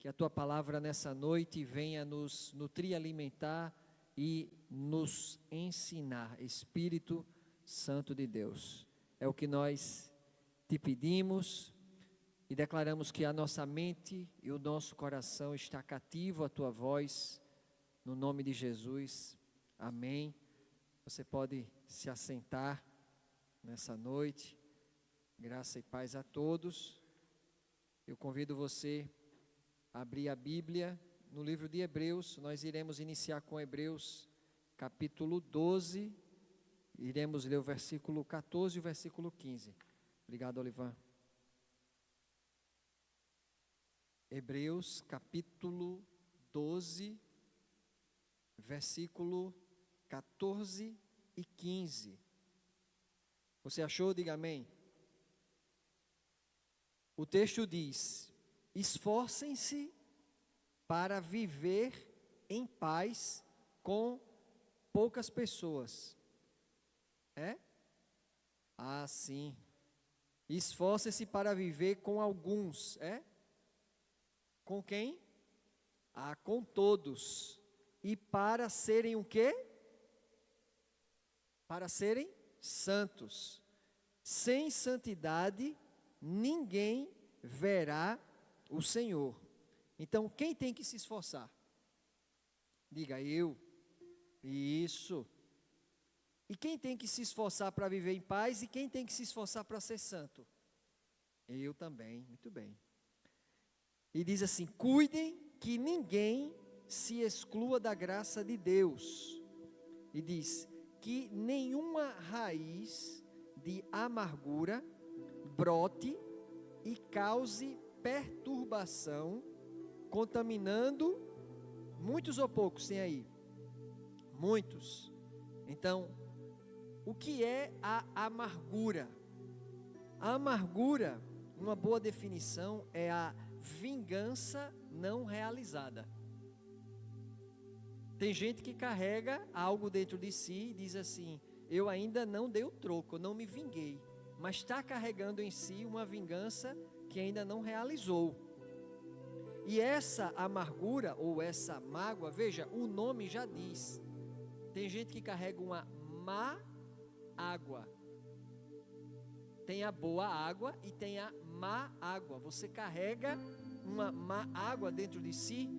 Que a Tua palavra nessa noite venha nos nutrir, alimentar e nos ensinar. Espírito Santo de Deus, é o que nós Te pedimos e declaramos que a nossa mente e o nosso coração está cativo à Tua voz, no nome de Jesus, amém. Você pode se assentar nessa noite, graça e paz a todos. Eu convido você a abrir a Bíblia no livro de Hebreus. Nós iremos iniciar com Hebreus capítulo 12, iremos ler o versículo 14 e o versículo 15. Obrigado, Olivan. Hebreus capítulo 12, versículo 14 e 15. Você achou? Diga amém. O texto diz: esforcem-se para viver em paz com poucas pessoas. É? Ah, sim. Esforcem-se para viver com alguns. É? Com quem? Ah, com todos. E para serem o quê? Para serem santos. Sem santidade, ninguém verá o Senhor. Então, quem tem que se esforçar? Diga, eu. Isso. E quem tem que se esforçar para viver em paz e quem tem que se esforçar para ser santo? Eu também, muito bem. E diz assim: cuidem que ninguém se exclua da graça de Deus. E diz que nenhuma raiz de amargura brote e cause perturbação, contaminando muitos ou poucos, tem aí? Muitos. Então, o que é a amargura? A amargura, uma boa definição, é a vingança não realizada. Tem gente que carrega algo dentro de si e diz assim: eu ainda não dei o troco, eu não me vinguei, mas está carregando em si uma vingança que ainda não realizou. E essa amargura ou essa mágoa, veja, o nome já diz. Tem gente que carrega uma má água. Tem a boa água e tem a má água. Você carrega uma má água dentro de si.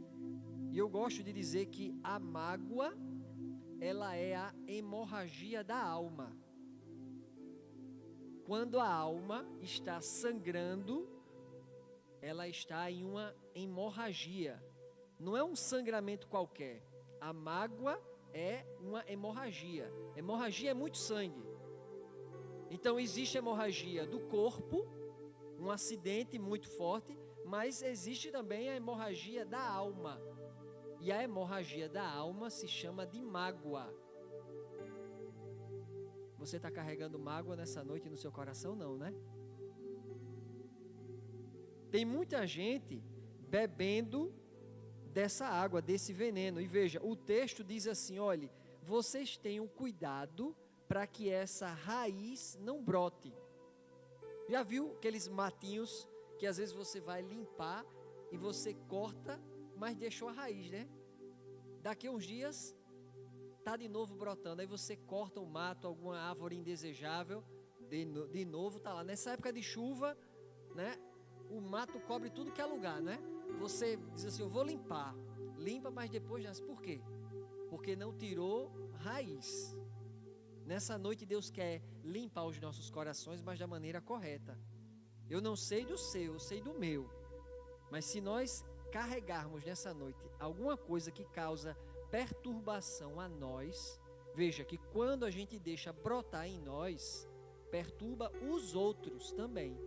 E eu gosto de dizer que a mágoa, ela é a hemorragia da alma. Quando a alma está sangrando, ela está em uma hemorragia. Não é um sangramento qualquer. A mágoa é uma hemorragia. Hemorragia é muito sangue. Então existe hemorragia do corpo, um acidente muito forte, mas existe também a hemorragia da alma. E a hemorragia da alma se chama de mágoa. Você está carregando mágoa nessa noite no seu coração? Não, né? Tem muita gente bebendo dessa água, desse veneno. E veja, o texto diz assim: olhe, vocês tenham cuidado para que essa raiz não brote. Já viu aqueles matinhos que às vezes você vai limpar e você corta, mas deixou a raiz, né? Daqui a uns dias está de novo brotando. Aí você corta o mato, alguma árvore indesejável, de novo está lá. Nessa época de chuva, né? O mato cobre tudo que é lugar, né? Você diz assim: eu vou limpar. Limpa, mas depois nasce. Por quê? Porque não tirou raiz. Nessa noite Deus quer limpar os nossos corações, mas da maneira correta. Eu não sei do seu, eu sei do meu. Mas se nós carregarmos nessa noite alguma coisa que causa perturbação a nós, veja que quando a gente deixa brotar em nós, perturba os outros também.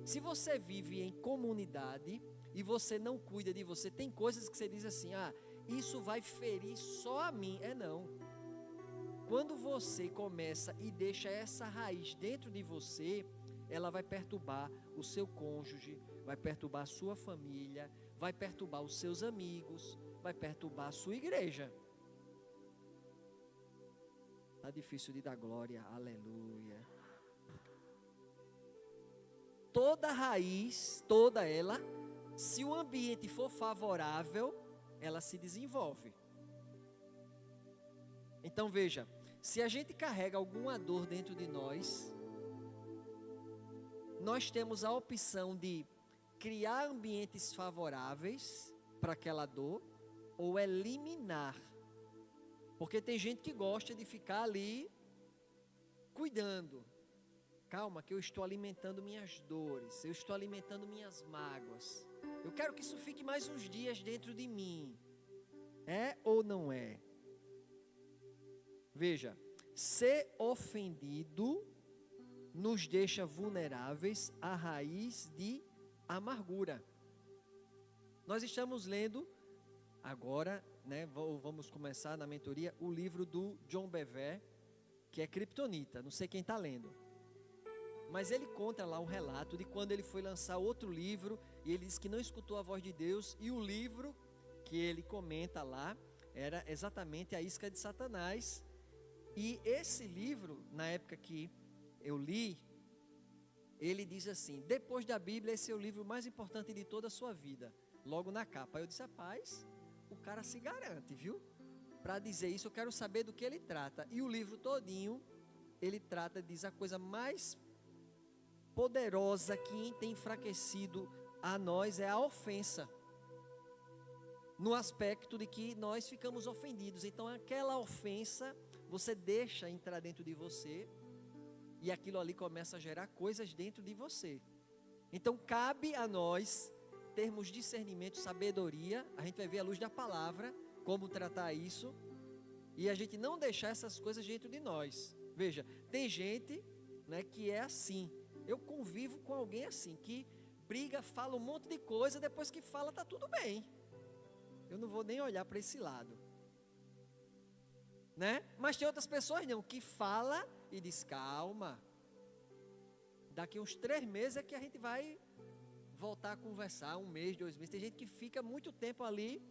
Se você vive em comunidade e você não cuida de você, tem coisas que você diz assim: ah, isso vai ferir só a mim. Não. Quando você começa e deixa essa raiz dentro de você, ela vai perturbar o seu cônjuge, vai perturbar a sua família, vai perturbar os seus amigos, vai perturbar a sua igreja. Está difícil de dar glória, aleluia. Toda raiz, toda ela, Se o ambiente for favorável, ela se desenvolve. Então veja, se a gente carrega alguma dor dentro de nós, nós temos a opção de criar ambientes favoráveis para aquela dor ou eliminar. Porque tem gente que gosta de ficar ali cuidando. Calma, que eu estou alimentando minhas dores, eu estou alimentando minhas mágoas. Eu quero que isso fique mais uns dias dentro de mim. É ou não é? Veja, ser ofendido nos deixa vulneráveis à raiz de amargura. Nós estamos lendo agora, vamos começar na mentoria, o livro do John Bevere, que é Kryptonita, não sei quem está lendo. Mas ele conta lá um relato de quando ele foi lançar outro livro, e ele disse que não escutou a voz de Deus, e o livro que ele comenta lá, era exatamente A Isca de Satanás. E esse livro, na época que eu li, ele diz assim: depois da Bíblia, esse é o livro mais importante de toda a sua vida. Logo na capa. Aí eu disse: rapaz, o cara se garante, viu? Para dizer isso, eu quero saber do que ele trata. E o livro todinho, ele trata, diz, a coisa mais poderosa que tem enfraquecido a nós é a ofensa. No aspecto de que nós ficamos ofendidos. Então aquela ofensa, você deixa entrar dentro de você, e aquilo ali começa a gerar coisas dentro de você. Então cabe a nós termos discernimento, sabedoria. A gente vai ver à luz da palavra como tratar isso, e a gente não deixar essas coisas dentro de nós. Veja, tem gente, que é assim. Eu convivo com alguém assim, que briga, fala um monte de coisa, depois que fala está tudo bem. Eu não vou nem olhar para esse lado. Mas tem outras pessoas não, que fala e diz: calma, daqui uns 3 meses é que a gente vai voltar a conversar, 1 mês, 2 meses. Tem gente que fica muito tempo ali,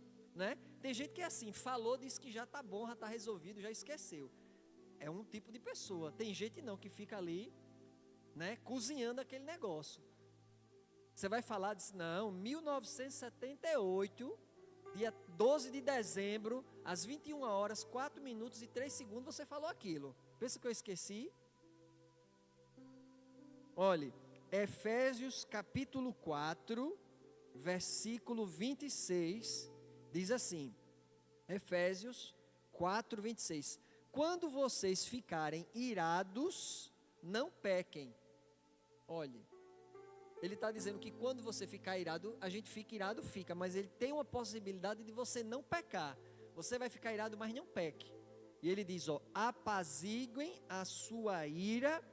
Tem gente que é assim, falou, disse que já está bom, já está resolvido, já esqueceu. É um tipo de pessoa. Tem gente não, que fica ali, cozinhando aquele negócio. Você vai falar, diz: não, 1978, dia 12 de dezembro, às 21 horas, 4 minutos e 3 segundos, você falou aquilo. Pensa que eu esqueci? Olhe, Efésios capítulo 4, versículo 26, diz assim, Efésios 4, 26. Quando vocês ficarem irados, não pequem. Olhe, ele está dizendo que quando você ficar irado, a gente fica irado, mas ele tem uma possibilidade de você não pecar. Você vai ficar irado, mas não peque. E ele diz, apaziguem a sua ira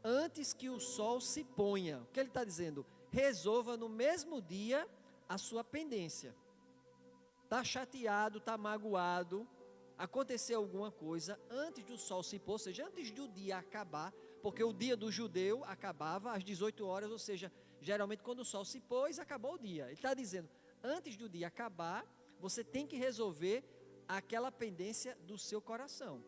antes que o sol se ponha. O que ele está dizendo? Resolva no mesmo dia a sua pendência. Está chateado, está magoado, aconteceu alguma coisa, antes do sol se pôr, ou seja, antes do dia acabar, porque o dia do judeu acabava às 18 horas, ou seja, geralmente quando o sol se pôs, acabou o dia. Ele está dizendo, antes do dia acabar, você tem que resolver aquela pendência do seu coração.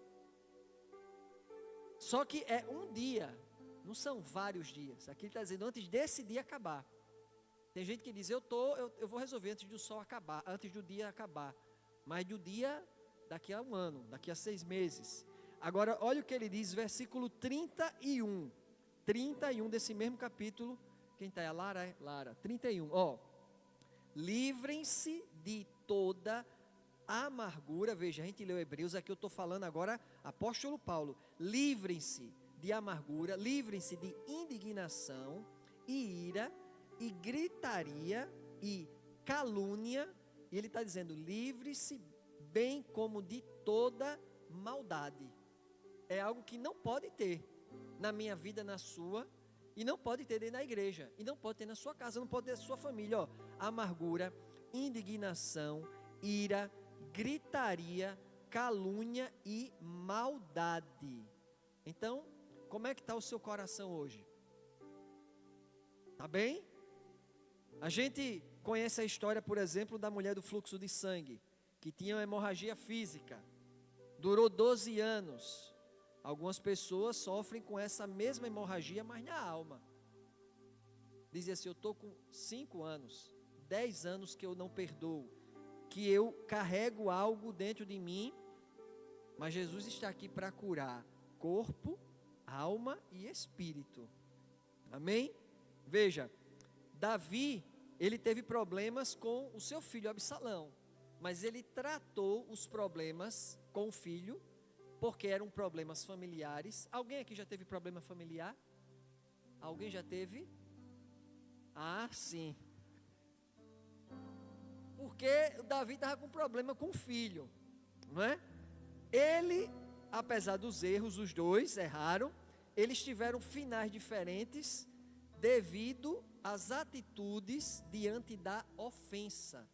Só que é um dia, não são vários dias. Aqui ele está dizendo, antes desse dia acabar. Tem gente que diz, eu vou resolver antes do sol acabar, antes do dia acabar. Mas do dia, daqui a 1 ano, daqui a 6 meses. Agora, olha o que ele diz, versículo 31. 31 desse mesmo capítulo. Quem está aí? A Lara? Lara, 31. Livrem-se de toda amargura. Veja, a gente leu Hebreus, aqui eu estou falando agora, apóstolo Paulo. Livrem-se de amargura, livrem-se de indignação e ira e gritaria e calúnia. E ele está dizendo, livre-se bem como de toda maldade. É algo que não pode ter na minha vida, na sua, e não pode ter dentro da igreja, e não pode ter na sua casa, não pode ter na sua família. Amargura, indignação, ira, gritaria, calúnia e maldade. Então, como é que está o seu coração hoje? Está bem? A gente conhece a história, por exemplo, da mulher do fluxo de sangue, que tinha uma hemorragia física, durou 12 anos. Algumas pessoas sofrem com essa mesma hemorragia, mas na alma. Dizia assim, eu estou com 5 anos, 10 anos que eu não perdoo, que eu carrego algo dentro de mim, mas Jesus está aqui para curar corpo, alma e espírito. Amém? Veja, Davi, ele teve problemas com o seu filho Absalão, mas ele tratou os problemas com o filho, porque eram problemas familiares. Alguém aqui já teve problema familiar? Alguém já teve? Ah, sim. Porque Davi estava com problema com o filho, não é? Ele, apesar dos erros, os dois erraram, eles tiveram finais diferentes devido às atitudes diante da ofensa.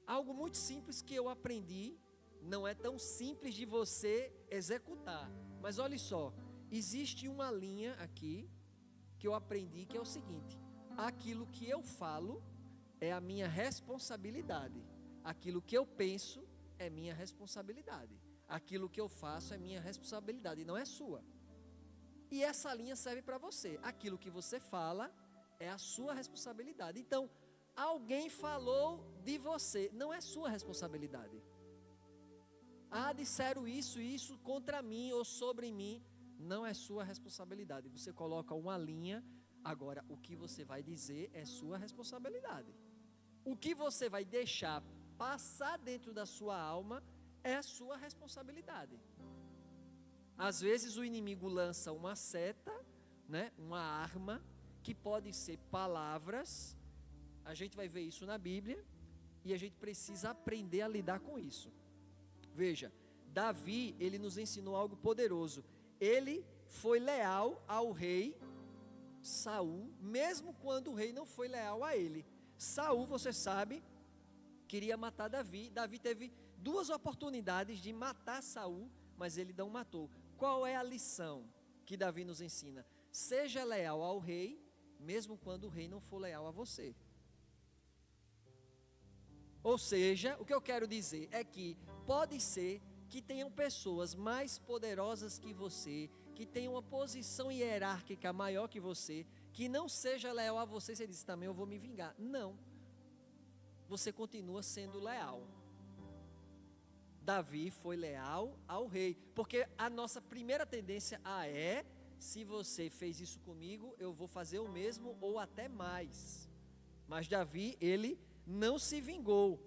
Algo muito simples que eu aprendi, não é tão simples de você executar, mas olha só, existe uma linha aqui que eu aprendi que é o seguinte: aquilo que eu falo é a minha responsabilidade, aquilo que eu penso é minha responsabilidade, aquilo que eu faço é minha responsabilidade e não é sua. E essa linha serve para você, aquilo que você fala é a sua responsabilidade. Então, alguém falou de você, não é sua responsabilidade. Ah, disseram isso contra mim ou sobre mim, não é sua responsabilidade. Você coloca uma linha, agora o que você vai dizer é sua responsabilidade. O que você vai deixar passar dentro da sua alma é a sua responsabilidade. Às vezes o inimigo lança uma seta, né, uma arma, que pode ser palavras. A gente vai ver isso na Bíblia e a gente precisa aprender a lidar com isso. Veja, Davi, ele nos ensinou algo poderoso. Ele foi leal ao rei Saul, mesmo quando o rei não foi leal a ele. Saul, você sabe, queria matar Davi. Davi teve 2 oportunidades de matar Saul, mas ele não matou. Qual é a lição que Davi nos ensina? Seja leal ao rei, mesmo quando o rei não for leal a você. Ou seja, o que eu quero dizer é que pode ser que tenham pessoas mais poderosas que você, que tenham uma posição hierárquica maior que você, que não seja leal a você, você diz, também eu vou me vingar. Não, você continua sendo leal. Davi foi leal ao rei, porque a nossa primeira tendência é, se você fez isso comigo, eu vou fazer o mesmo ou até mais. Mas Davi, ele não se vingou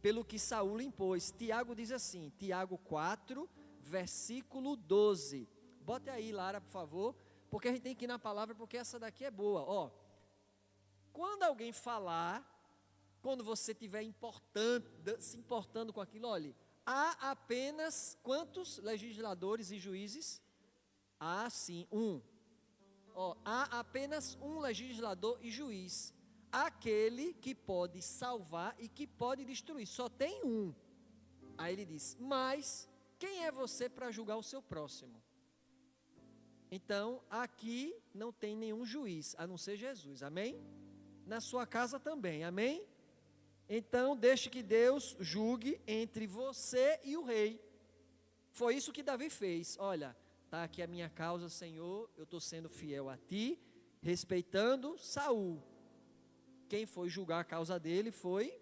pelo que Saul impôs. Tiago diz assim, Tiago 4, versículo 12. Bote aí, Lara, por favor, porque a gente tem que ir na palavra, porque essa daqui é boa. Ó, quando alguém falar, quando você estiver se importando com aquilo, olhe, há apenas quantos legisladores e juízes? Ah, sim, um. Ó, há apenas um legislador e juiz, aquele que pode salvar e que pode destruir, só tem um. Aí ele diz, mas quem é você para julgar o seu próximo? Então, aqui não tem nenhum juiz, a não ser Jesus, amém? Na sua casa também, amém? Então, deixe que Deus julgue entre você e o rei. Foi isso que Davi fez. Olha, está aqui a minha causa, Senhor, eu estou sendo fiel a ti, respeitando Saul. Quem foi julgar a causa dele foi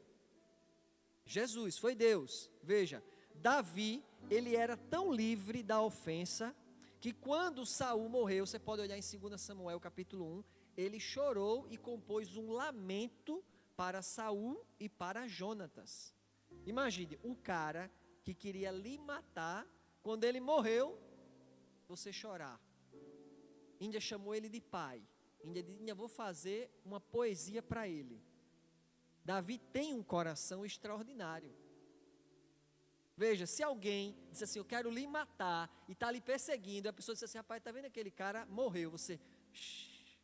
Jesus, foi Deus. Veja, Davi, ele era tão livre da ofensa, que quando Saul morreu, você pode olhar em 2 Samuel capítulo 1, ele chorou e compôs um lamento para Saul e para Jonatas. Imagine, o cara que queria lhe matar, quando ele morreu, você chorar. Ainda chamou ele de pai. Ainda vou fazer uma poesia para ele. Davi tem um coração extraordinário. Veja, se alguém disse assim, eu quero lhe matar, e está lhe perseguindo, e a pessoa disse assim, rapaz, está vendo aquele cara? Morreu, você... Shh.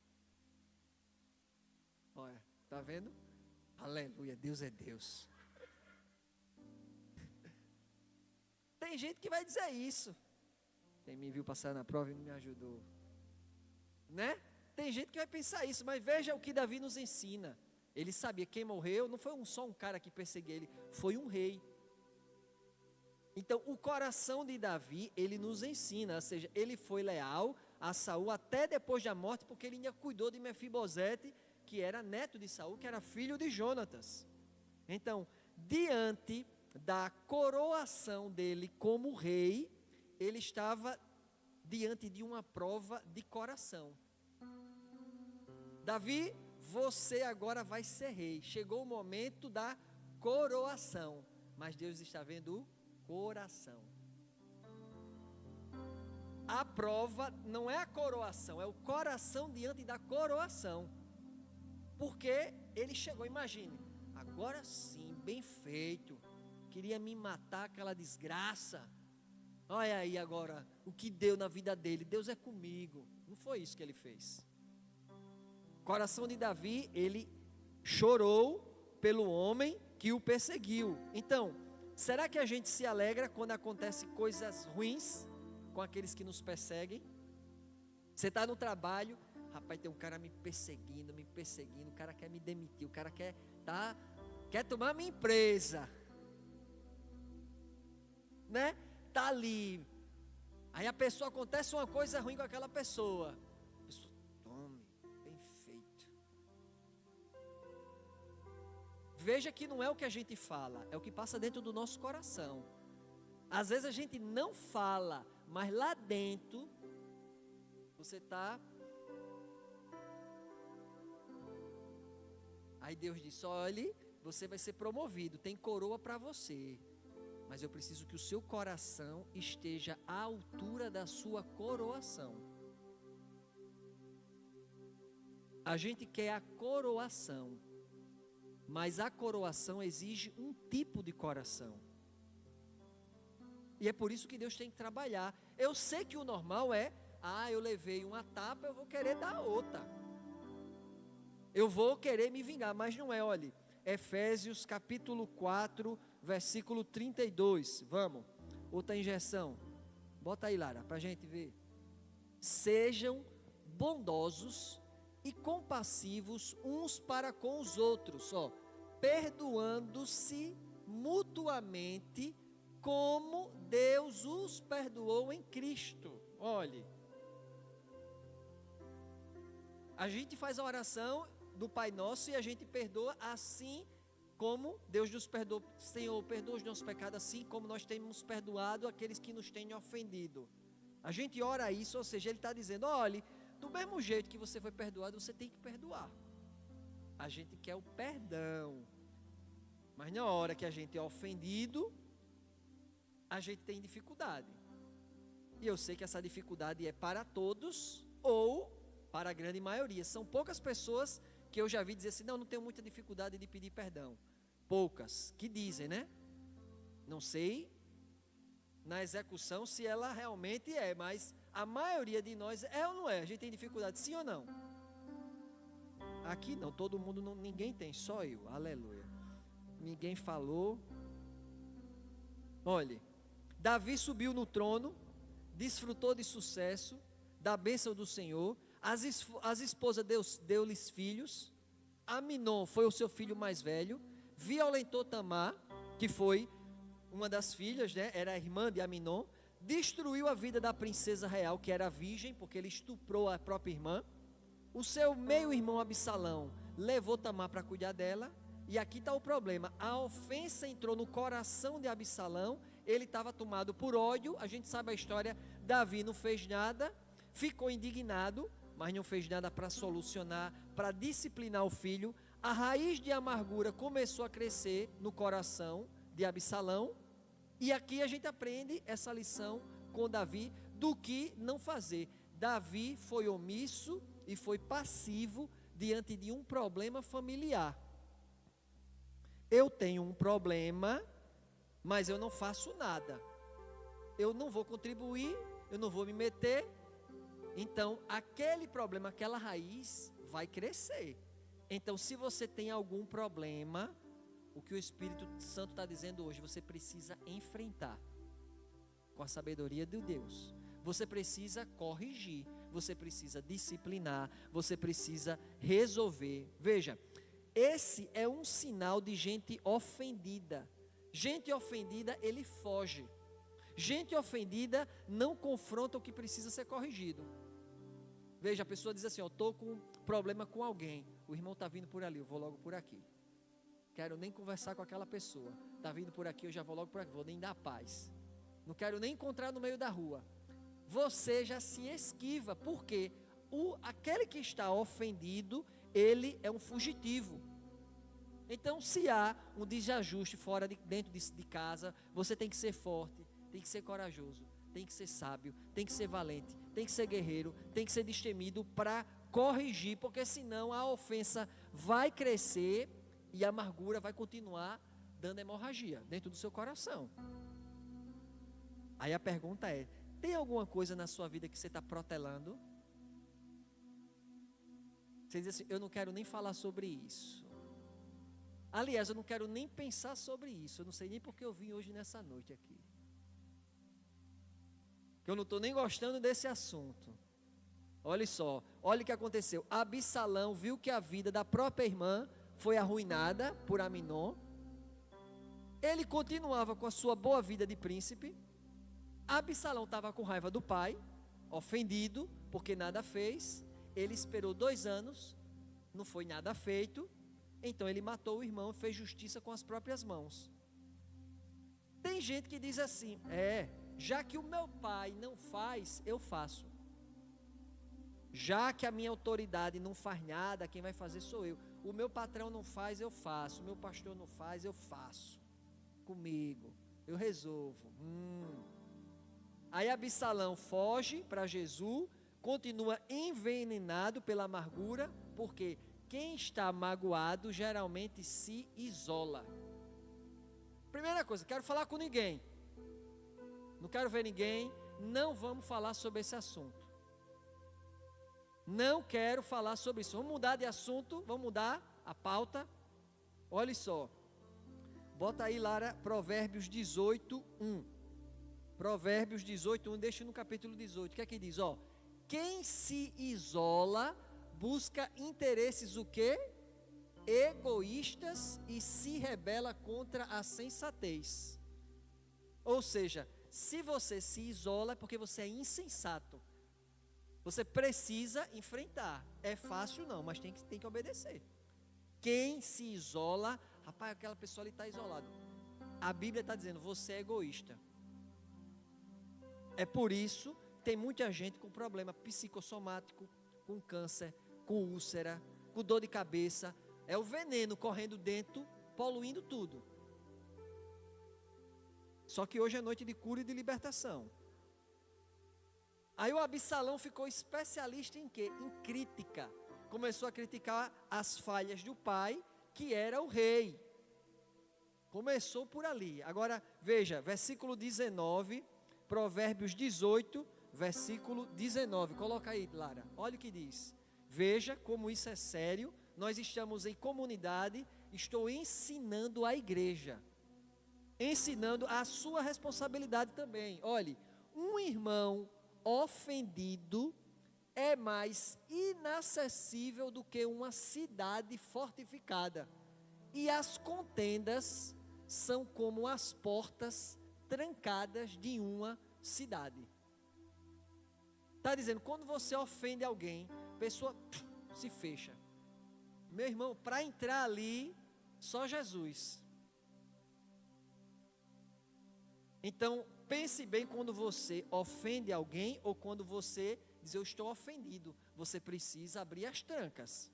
Olha, está vendo? Aleluia, Deus é Deus. Tem gente que vai dizer isso. Quem me viu passar na prova e não me ajudou. Né? Tem gente que vai pensar isso, mas veja o que Davi nos ensina. Ele sabia quem morreu, não foi só um cara que perseguiu ele, foi um rei. Então, o coração de Davi, ele nos ensina, ou seja, ele foi leal a Saul até depois da morte, porque ele ainda cuidou de Mefibosete, que era neto de Saul, que era filho de Jonatas. Então, diante da coroação dele como rei, ele estava diante de uma prova de coração. Davi, você agora vai ser rei. Chegou o momento da coroação, mas Deus está vendo o coração. A prova não é a coroação, é o coração diante da coroação. Porque ele chegou, imagine, agora sim, bem feito, queria me matar aquela desgraça. Olha aí agora o que deu na vida dele, Deus é comigo. Não foi isso que ele fez. O coração de Davi, ele chorou pelo homem que o perseguiu. Então, será que a gente se alegra quando acontecem coisas ruins com aqueles que nos perseguem? Você está no trabalho, rapaz, tem um cara me perseguindo, o cara quer me demitir, o cara quer tomar minha empresa, né? Tá ali, aí a pessoa, acontece uma coisa ruim com aquela pessoa, a pessoa, tome, bem feito. Veja que não é o que a gente fala, é o que passa dentro do nosso coração. Às vezes a gente não fala, mas lá dentro, você está... Aí Deus diz, olhe, você vai ser promovido, tem coroa para você. Mas eu preciso que o seu coração esteja à altura da sua coroação. A gente quer a coroação, mas a coroação exige um tipo de coração. E é por isso que Deus tem que trabalhar. Eu sei que o normal é, eu levei uma tapa, eu vou querer dar outra. Eu vou querer me vingar, mas não é, olhe. Efésios capítulo 4, versículo 32. Vamos, outra injeção. Bota aí, Lara, para a gente ver. Sejam bondosos e compassivos uns para com os outros, perdoando-se mutuamente, como Deus os perdoou em Cristo. Olhe, a gente faz a oração do Pai Nosso e a gente perdoa assim como Deus nos perdoou. Senhor, perdoa os nossos pecados assim como nós temos perdoado aqueles que nos têm ofendido. A gente ora isso, ou seja, Ele está dizendo, olhe, do mesmo jeito que você foi perdoado, você tem que perdoar. A gente quer o perdão, mas na hora que a gente é ofendido, a gente tem dificuldade. E eu sei que essa dificuldade é para todos ou para a grande maioria. São poucas pessoas que eu já vi dizer assim, não tenho muita dificuldade de pedir perdão. Poucas que dizem, né? Não sei na execução se ela realmente é, mas a maioria de nós é ou não é? A gente tem dificuldade, sim ou não? Aqui não, todo mundo, não, ninguém tem, só eu, aleluia. Ninguém falou. Olhe, Davi subiu no trono, desfrutou de sucesso, da bênção do Senhor. As esposas deu-lhes filhos. Aminon foi o seu filho mais velho. Violentou Tamar, que foi uma das filhas, né? Era a irmã de Aminon. Destruiu a vida da princesa real, que era virgem, porque ele estuprou a própria irmã. O seu meio-irmão Absalão levou Tamar para cuidar dela. E aqui está o problema, a ofensa entrou no coração de Absalão, ele estava tomado por ódio, a gente sabe a história, Davi não fez nada, ficou indignado, mas não fez nada para solucionar, para disciplinar o filho. A raiz de amargura começou a crescer no coração de Absalão, e aqui a gente aprende essa lição com Davi, do que não fazer. Davi foi omisso e foi passivo diante de um problema familiar. Eu tenho um problema, mas eu não faço nada. Eu não vou contribuir, eu não vou me meter. Então, aquele problema, aquela raiz vai crescer. Então, se você tem algum problema, o que o Espírito Santo está dizendo hoje, você precisa enfrentar com a sabedoria de Deus. Você precisa corrigir, você precisa disciplinar, você precisa resolver. Veja, esse é um sinal de gente ofendida. Gente ofendida, ele foge. Gente ofendida não confronta o que precisa ser corrigido. Veja, a pessoa diz assim, estou com um problema com alguém. o irmão está vindo por ali, eu vou logo por aqui. Quero nem conversar com aquela pessoa. Está vindo por aqui, eu já vou logo por aqui, vou nem dar paz. Não quero nem encontrar no meio da rua. Você já se esquiva, porque aquele que está ofendido, ele é um fugitivo. Então, se há um desajuste dentro de casa, você tem que ser forte, tem que ser corajoso, tem que ser sábio, tem que ser valente, tem que ser guerreiro, tem que ser destemido para corrigir, porque senão a ofensa vai crescer e a amargura vai continuar dando hemorragia dentro do seu coração. Aí a pergunta é: tem alguma coisa na sua vida que você está protelando? Você diz assim: eu não quero nem falar sobre isso. Aliás, eu não quero nem pensar sobre isso. Eu não sei nem porque eu vim hoje nessa noite aqui. Que eu não estou nem gostando desse assunto. Olha só, olha o que aconteceu. Absalão viu que a vida da própria irmã foi arruinada por Aminon. Ele continuava com a sua boa vida de príncipe. Absalão estava com raiva do pai, ofendido, porque nada fez. Ele esperou 2 anos, não foi nada feito. Então ele matou o irmão e fez justiça com as próprias mãos. Tem gente que diz assim: já que o meu pai não faz, eu faço. Já que a minha autoridade não faz nada, quem vai fazer sou eu. O meu patrão não faz, eu faço. O meu pastor não faz, eu faço. Comigo, eu resolvo. Aí Absalão foge para Jesus, continua envenenado pela amargura, porque quem está magoado geralmente se isola. Primeira coisa, quero falar com ninguém. Não quero ver ninguém. Não vamos falar sobre esse assunto. Não quero falar sobre isso. Vamos mudar de assunto, vamos mudar a pauta. Olha só. Bota aí, Lara, Provérbios 18, 1. Provérbios 18, 1, deixa no capítulo 18. O que é que diz? Quem se isola busca interesses o quê? Egoístas e se rebela contra a sensatez. Ou seja, se você se isola é porque você é insensato. Você precisa enfrentar. É fácil não, mas tem que obedecer. Quem se isola, rapaz, aquela pessoa ali está isolada. A Bíblia está dizendo, você é egoísta. É por isso, tem muita gente com problema psicossomático, com câncer, com úlcera, com dor de cabeça. É o veneno correndo dentro, poluindo tudo. Só que hoje é noite de cura e de libertação. Aí o Absalão ficou especialista em quê? Em crítica. Começou a criticar as falhas do pai, que era o rei. Começou por ali. Agora, veja, versículo 19, Provérbios 18, versículo 19. Coloca aí, Lara. Olha o que diz. Veja como isso é sério. Nós estamos em comunidade. Estou ensinando a igreja. Ensinando a sua responsabilidade também. Olhe, um irmão ofendido é mais inacessível do que uma cidade fortificada. E as contendas são como as portas trancadas de uma cidade. Está dizendo, quando você ofende alguém, a pessoa se fecha. Meu irmão, para entrar ali, só Jesus. Então, pense bem quando você ofende alguém ou quando você diz, eu estou ofendido. Você precisa abrir as trancas.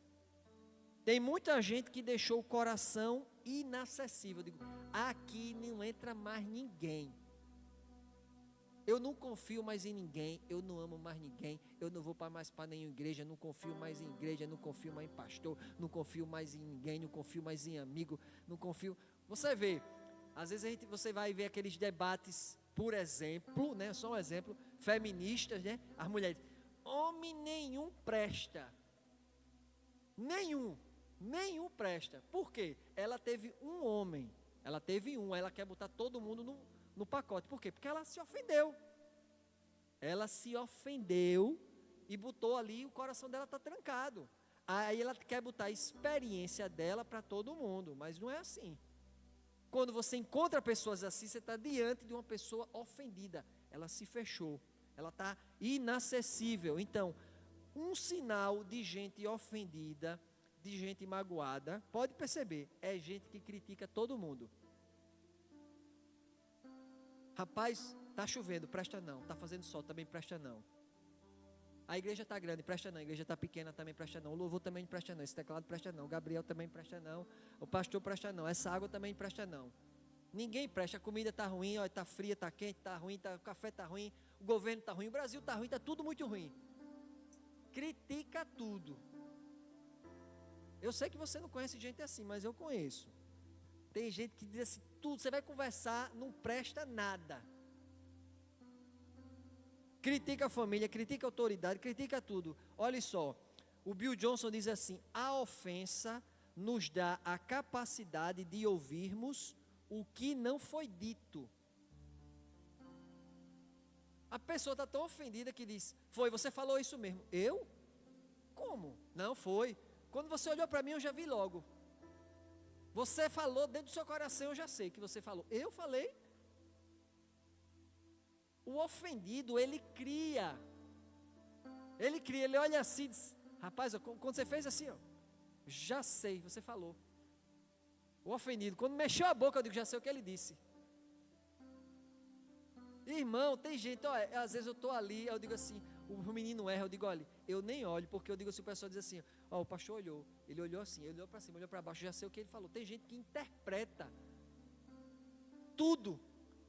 Tem muita gente que deixou o coração inacessível. Eu digo, aqui não entra mais ninguém. Eu não confio mais em ninguém, eu não amo mais ninguém, eu não vou mais para nenhuma igreja, não confio mais em igreja, não confio mais em pastor, não confio mais em ninguém, não confio mais em amigo, não confio. Você vê, às vezes você vai ver aqueles debates, por exemplo, né, só um exemplo, feministas, né, as mulheres, homem nenhum presta, nenhum presta. Por quê? Ela teve um homem, ela quer botar todo mundo no pacote. Por quê? Porque ela se ofendeu. Ela se ofendeu e botou ali, o coração dela está trancado. Aí ela quer botar a experiência dela para todo mundo, mas não é assim. Quando você encontra pessoas assim, você está diante de uma pessoa ofendida. Ela se fechou, ela está inacessível. Então, um sinal de gente ofendida de gente magoada, pode perceber, é gente que critica todo mundo. Rapaz, tá chovendo, presta não. Tá fazendo sol, também presta não. A igreja tá grande, presta não. A igreja tá pequena, também presta não. O louvor também presta não. Esse teclado presta não. O Gabriel também presta não. O pastor presta não. Essa água também presta não. Ninguém presta. A comida tá ruim, ó, tá fria, tá quente, tá ruim, o café tá ruim, o governo tá ruim, o Brasil tá ruim, tá tudo muito ruim. Critica tudo. Eu sei que você não conhece gente assim, mas eu conheço. Tem gente que diz assim, tudo, você vai conversar, não presta nada. Critica a família, critica a autoridade, critica tudo. Olha só, o Bill Johnson diz assim, a ofensa nos dá a capacidade de ouvirmos o que não foi dito. A pessoa está tão ofendida que diz, você falou isso mesmo. Eu? Como? Não, foi. Quando você olhou para mim, eu já vi logo. Você falou dentro do seu coração, eu já sei que você falou. Eu falei? O ofendido, ele cria. Ele olha assim e diz, rapaz, quando você fez assim, ó, já sei, você falou. O ofendido, quando mexeu a boca, eu digo, já sei o que ele disse. Irmão, tem gente, ó, às vezes eu estou ali, eu digo assim, o menino erra, eu digo, olha, eu nem olho, porque eu digo assim, o pessoal diz assim, ó, o pastor olhou, ele olhou assim, ele olhou para cima, olhou para baixo, já sei o que ele falou. Tem gente que interpreta tudo.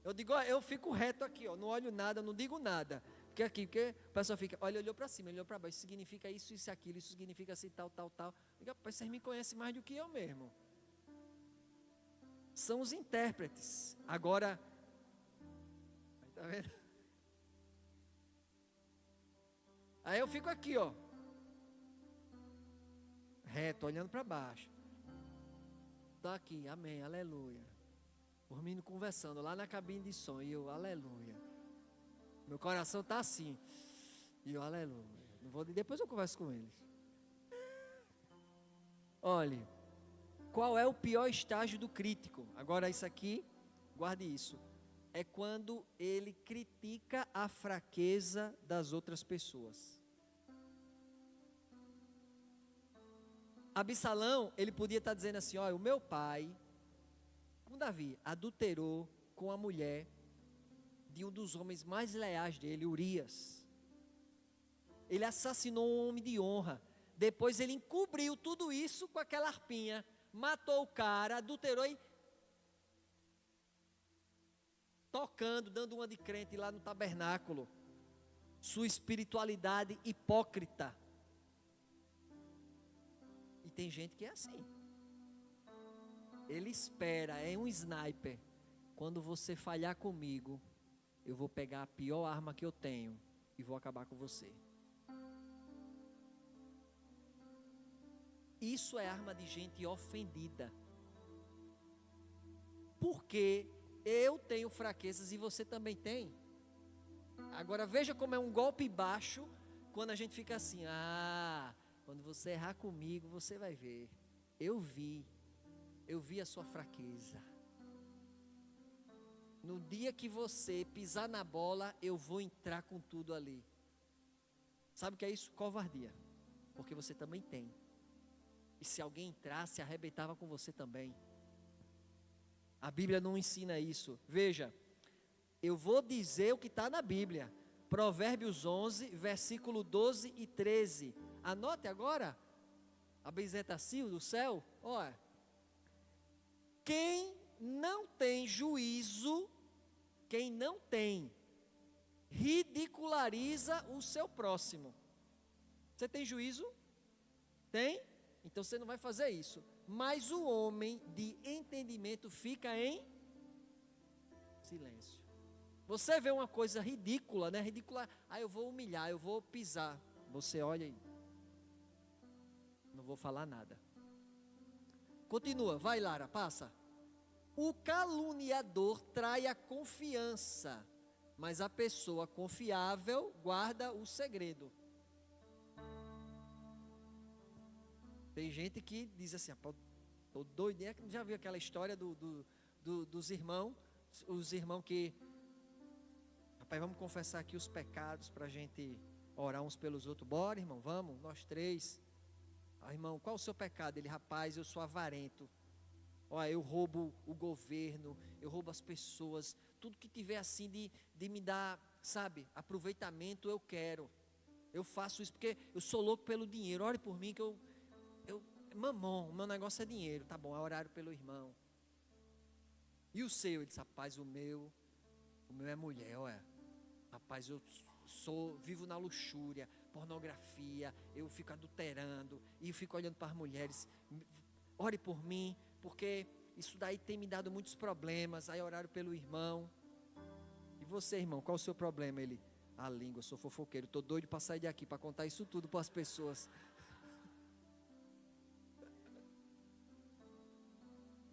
Eu digo, ó, eu fico reto aqui, ó, não olho nada, não digo nada. Porque o pessoal fica, olha, olhou para cima, olhou para baixo, isso significa isso, isso, aquilo, isso significa assim, tal, tal, tal. Eu digo, rapaz, vocês me conhecem mais do que eu mesmo. São os intérpretes. Agora, tá vendo? Aí eu fico aqui, ó, reto, olhando para baixo. Tá aqui, amém, aleluia. Os meninos conversando lá na cabine de som, e eu, aleluia. Meu coração tá assim, e eu, aleluia. Não vou, depois eu converso com eles. Olhe, qual é o pior estágio do crítico? Agora isso aqui, guarde isso. É quando ele critica a fraqueza das outras pessoas. Absalão, ele podia estar dizendo assim, olha, o meu pai, com Davi, adulterou com a mulher de um dos homens mais leais dele, Urias. Ele assassinou um homem de honra. Depois ele encobriu tudo isso com aquela arpinha, matou o cara, adulterou e tocando, dando uma de crente lá no tabernáculo. Sua espiritualidade hipócrita. E tem gente que é assim. Ele espera, é um sniper. Quando você falhar comigo, eu vou pegar a pior arma que eu tenho e vou acabar com você. Isso é arma de gente ofendida. Porque eu tenho fraquezas e você também tem. Agora veja como é um golpe baixo quando a gente fica assim, quando você errar comigo, você vai ver. Eu vi a sua fraqueza. No dia que você pisar na bola, eu vou entrar com tudo ali. Sabe o que é isso? Covardia. Porque você também tem. E se alguém entrasse, arrebentava com você também. A Bíblia não ensina isso. Veja, eu vou dizer o que está na Bíblia. Provérbios 11, versículo 12 e 13. Anote agora. A Benzetacil do céu. Olha. Quem não tem juízo, quem não tem, ridiculariza o seu próximo. Você tem juízo? Tem? Então você não vai fazer isso. Mas o homem de entendimento fica em silêncio. Você vê uma coisa ridícula, né? Ridícula. Eu vou humilhar, eu vou pisar. Você olha aí. Não vou falar nada. Continua, vai Lara, passa. O caluniador trai a confiança, mas a pessoa confiável guarda o segredo. Tem gente que diz assim, tô doido, já viu aquela história dos irmãos, os irmãos que, rapaz, vamos confessar aqui os pecados para a gente orar uns pelos outros, bora irmão, vamos, nós três. Irmão, qual o seu pecado? Ele, rapaz, eu sou avarento. Olha, eu roubo o governo, eu roubo as pessoas, tudo que tiver assim de me dar, sabe, aproveitamento eu quero. Eu faço isso porque eu sou louco pelo dinheiro. Ore por mim que mamão, o meu negócio é dinheiro. Tá bom, é horário pelo irmão. E o seu? Ele disse, rapaz, o meu é mulher, olha. Rapaz, eu vivo na luxúria, pornografia, eu fico adulterando, e eu fico olhando para as mulheres. Ore por mim, porque isso daí tem me dado muitos problemas. Aí horário pelo irmão. E você, irmão, qual o seu problema? Ele, a língua, eu sou fofoqueiro, estou doido para sair daqui, para contar isso tudo para as pessoas.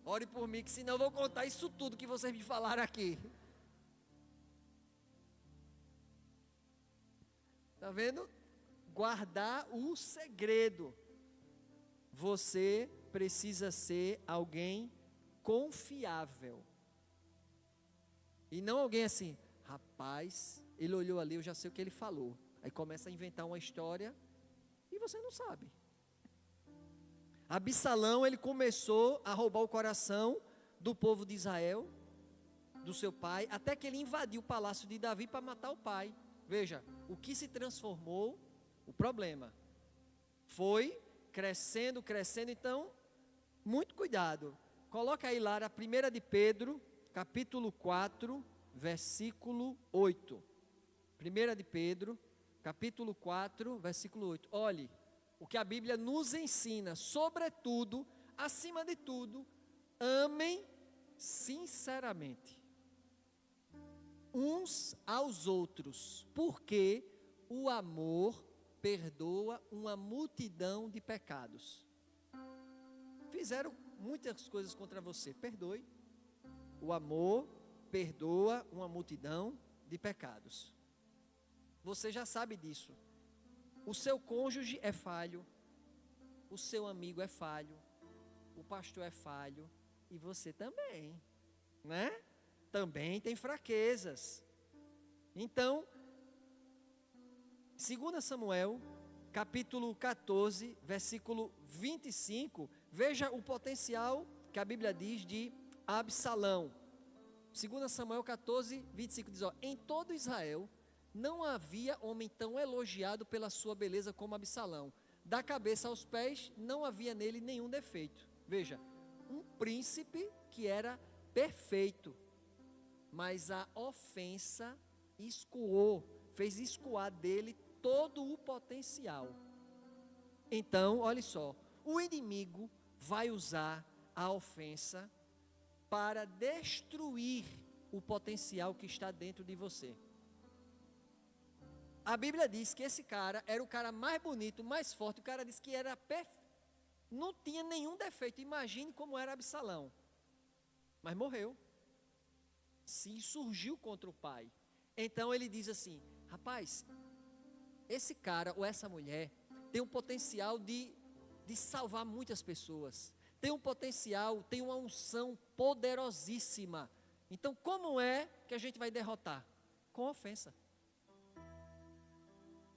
Ore por mim, que senão eu vou contar isso tudo que vocês me falaram aqui. Está vendo? Guardar o segredo. Você precisa ser alguém confiável. E não alguém assim, rapaz, ele olhou ali, eu já sei o que ele falou. Aí começa a inventar uma história e você não sabe. Absalão, ele começou a roubar o coração do povo de Israel, do seu pai, até que ele invadiu o palácio de Davi para matar o pai. Veja, o que se transformou, o problema, foi crescendo, então, muito cuidado. Coloca aí, Lara, 1 de Pedro, capítulo 4, versículo 8. 1 de Pedro, capítulo 4, versículo 8. Olhe, o que a Bíblia nos ensina, sobretudo, acima de tudo, amem sinceramente uns aos outros, porque o amor perdoa uma multidão de pecados. Fizeram muitas coisas contra você, perdoe. O amor perdoa uma multidão de pecados. Você já sabe disso. O seu cônjuge é falho, o seu amigo é falho, o pastor é falho e você também, né? Também tem fraquezas. Então, 2 Samuel, capítulo 14, versículo 25, veja o potencial que a Bíblia diz de Absalão. 2 Samuel 14, 25 diz, em todo Israel não havia homem tão elogiado pela sua beleza como Absalão. Da cabeça aos pés não havia nele nenhum defeito. Veja, um príncipe que era perfeito, mas a ofensa fez escoar dele todo o potencial. Então, olha só, o inimigo vai usar a ofensa para destruir o potencial que está dentro de você. A Bíblia diz que esse cara era o cara mais bonito, mais forte. O cara disse que era não tinha nenhum defeito. Imagine como era Absalão. Mas morreu. Se insurgiu contra o pai. Então ele diz assim, rapaz, esse cara ou essa mulher tem um potencial de salvar muitas pessoas. Tem um potencial, tem uma unção poderosíssima. Então como é que a gente vai derrotar? Com ofensa.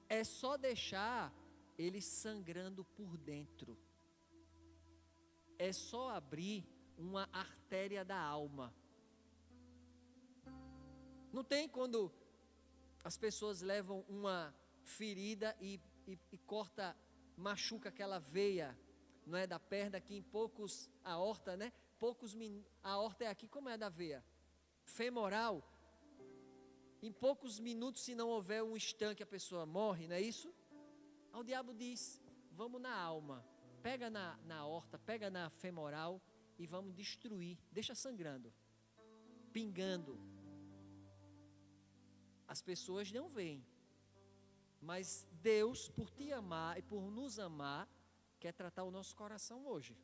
É só deixar ele sangrando por dentro. É só abrir uma artéria da alma. Não tem quando as pessoas levam uma ferida e machuca aquela veia, não é, da perna, que em poucos, a aorta, né? A aorta é aqui, como é a da veia? Femoral. Em poucos minutos, se não houver um estanque, a pessoa morre, não é isso? Aí o diabo diz, vamos na alma, pega na aorta, pega na femoral e vamos destruir, deixa sangrando, pingando. As pessoas não veem, mas Deus, por te amar e por nos amar, quer tratar o nosso coração hoje,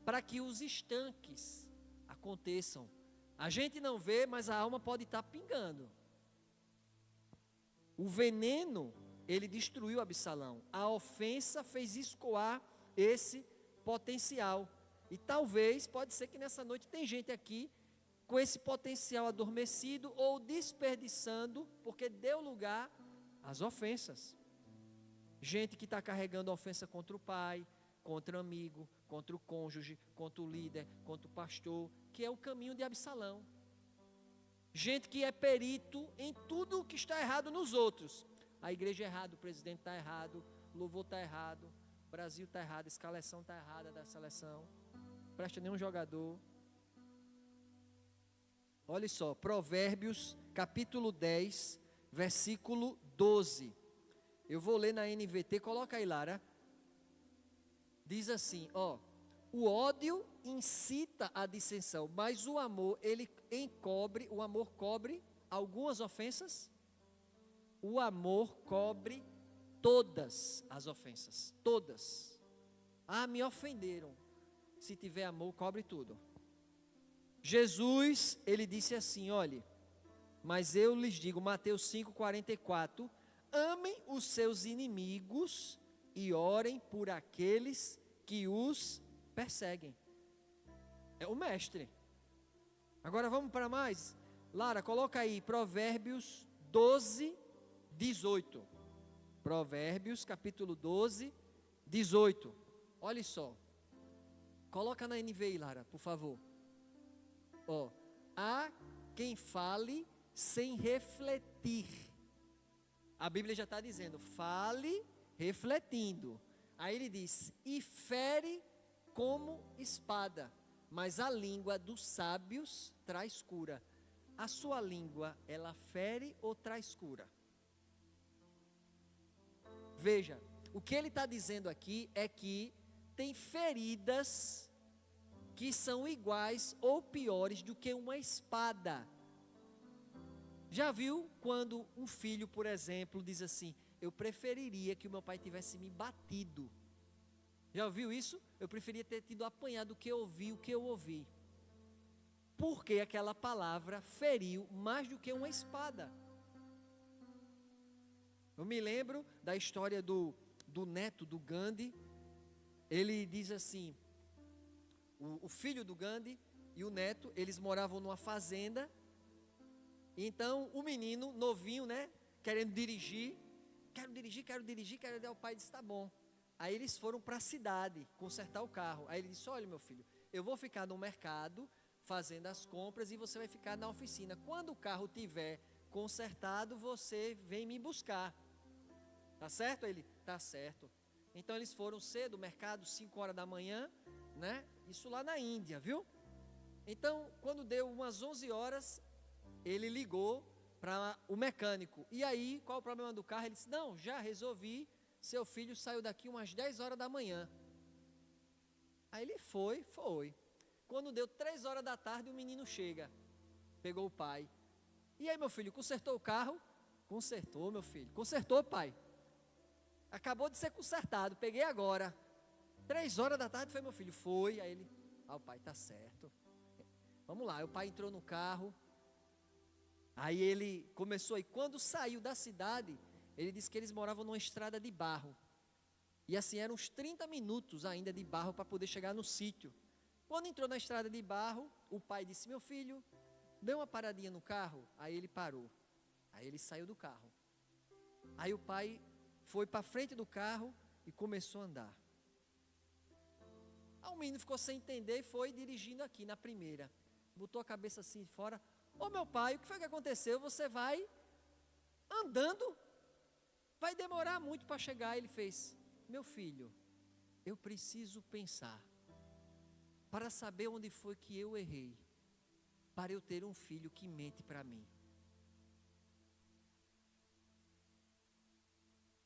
para que os estanques aconteçam. A gente não vê, mas a alma pode estar pingando. O veneno, ele destruiu Absalão. A ofensa fez escoar esse potencial. E talvez, pode ser que nessa noite tem gente aqui com esse potencial adormecido ou desperdiçando, porque deu lugar às ofensas. Gente que está carregando ofensa contra o pai, contra o amigo, contra o cônjuge, contra o líder, contra o pastor, que é o caminho de Absalão. Gente que é perito em tudo que está errado nos outros. A igreja é errada, o presidente está errado, o louvor está errado, o Brasil está errado, a escalação está errada da seleção. Presta nenhum jogador. Olha só, Provérbios capítulo 10, versículo 12. Eu vou ler na NVT, coloca aí, Lara. Diz assim, ó: o ódio incita a dissensão, mas o amor, o amor cobre algumas ofensas. O amor cobre todas as ofensas, todas. Ah, me ofenderam. Se tiver amor, cobre tudo. Jesus, ele disse assim, olhe, mas eu lhes digo, Mateus 5,44, amem os seus inimigos e orem por aqueles que os perseguem. É o mestre. Agora vamos para mais. Lara, coloca aí Provérbios 12, 18. Provérbios capítulo 12, 18. Olha só. Coloca na NVI, Lara, por favor. Ó, há quem fale sem refletir. A Bíblia já está dizendo, fale refletindo. Aí ele diz, e fere como espada, mas a língua dos sábios traz cura. A sua língua, ela fere ou traz cura? Veja, o que ele está dizendo aqui é que tem feridas que são iguais ou piores do que uma espada. Já viu quando um filho, por exemplo, diz assim, eu preferiria que o meu pai tivesse me batido. Já ouviu isso? Eu preferia ter tido apanhado do que ouvir o que eu ouvi. Porque aquela palavra feriu mais do que uma espada. Eu me lembro da história do neto do Gandhi. Ele diz assim, o filho do Gandhi e o neto, eles moravam numa fazenda. Então, o menino, novinho, né, querendo dirigir, o pai disse, tá bom. Aí eles foram para a cidade, consertar o carro. Aí ele disse, olha meu filho, eu vou ficar no mercado, fazendo as compras, e você vai ficar na oficina. Quando o carro tiver consertado, você vem me buscar. Tá certo? Ele, tá certo. Então eles foram cedo, mercado, 5 horas da manhã, né? Isso lá na Índia, viu? Então, quando deu umas 11 horas, ele ligou para o mecânico. E aí, qual o problema do carro? Ele disse, não, já resolvi, seu filho saiu daqui umas 10 horas da manhã. Aí ele foi. Quando deu 3 horas da tarde, o menino chega, pegou o pai. E aí, meu filho, consertou o carro? Consertou, meu filho. Consertou, pai. Acabou de ser consertado, peguei agora. 3 horas da tarde foi, meu filho. Foi, aí ele, o pai, tá certo. Vamos lá, o pai entrou no carro. Aí ele começou, e quando saiu da cidade, ele disse que eles moravam numa estrada de barro. E assim, eram uns 30 minutos ainda de barro para poder chegar no sítio. Quando entrou na estrada de barro, o pai disse, meu filho, dê uma paradinha no carro. Aí ele parou. Aí ele saiu do carro. Aí o pai foi para frente do carro e começou a andar. Aí o menino ficou sem entender e foi dirigindo aqui na primeira. Botou a cabeça assim fora. Ô meu pai, o que foi que aconteceu? Você vai andando? Vai demorar muito para chegar. Ele fez, meu filho, eu preciso pensar para saber onde foi que eu errei, para eu ter um filho que mente para mim.